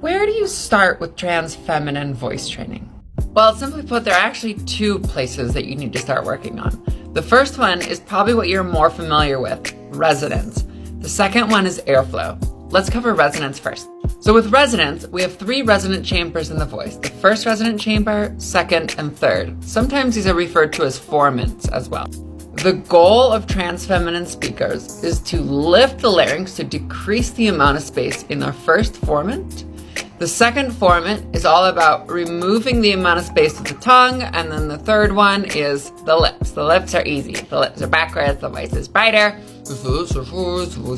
Where do you start with trans feminine voice training? Well, simply put, there are actually two places that you need to start working on. The first one is probably what you're more familiar with, resonance. The second one is airflow. Let's cover resonance first. So with resonance, we have 3 resonant chambers in the voice. The first resonant chamber, second, and third. Sometimes these are referred to as formants as well. The goal of trans feminine speakers is to lift the larynx to decrease the amount of space in our first formant. The second formant is all about removing the amount of space with the tongue, and then the third one is the lips. The lips are easy. The lips are backwards, the voice is brighter, the voice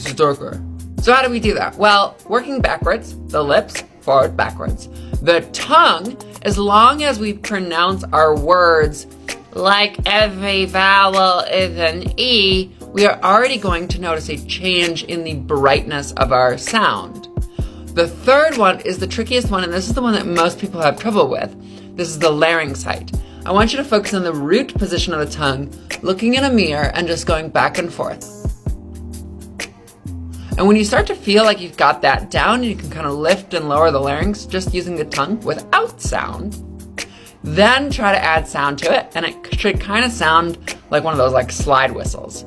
is darker. So how do we do that? Well, working backwards, the lips, forward, backwards. The tongue, as long as we pronounce our words like every vowel is an E, we are already going to notice a change in the brightness of our sound. The third one is the trickiest one, and this is the one that most people have trouble with. This is the larynx height. I want you to focus on the root position of the tongue, looking in a mirror and just going back and forth. And when you start to feel like you've got that down, you can kind of lift and lower the larynx just using the tongue without sound. Then try to add sound to it, and it should kind of sound like one of those like slide whistles.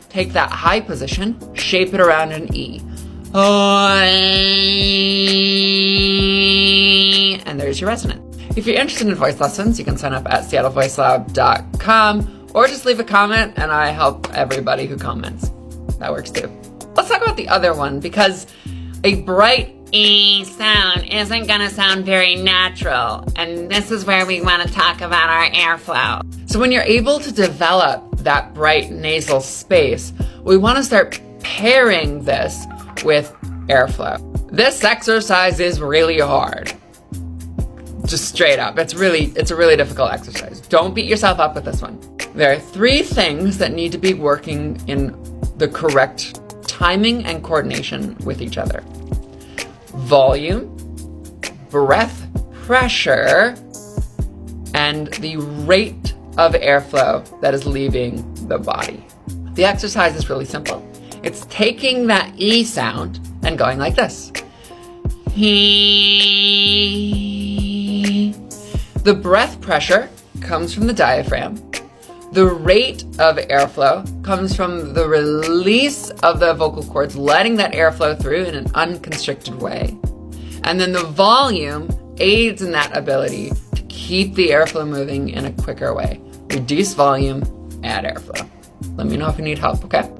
Take that high position, shape it around an E. And there's your resonant. If you're interested in voice lessons, you can sign up at seattlevoicelab.com or just leave a comment, and I help everybody who comments. That works too. Let's talk about the other one, because a bright E sound isn't going to sound very natural, and this is where we want to talk about our airflow. So when you're able to develop that bright nasal space, we want to start pairing this with airflow. This exercise is really hard. Just straight up, it's a really difficult exercise. Don't beat yourself up with this one. There are 3 things that need to be working in the correct timing and coordination with each other. Volume, breath pressure, and the rate of airflow that is leaving the body. The exercise is really simple. It's taking that E sound and going like this. The breath pressure comes from the diaphragm. The rate of airflow comes from the release of the vocal cords, letting that airflow through in an unconstricted way. And then the volume aids in that ability to keep the airflow moving in a quicker way. Reduce volume, add airflow. Let me know if you need help, okay?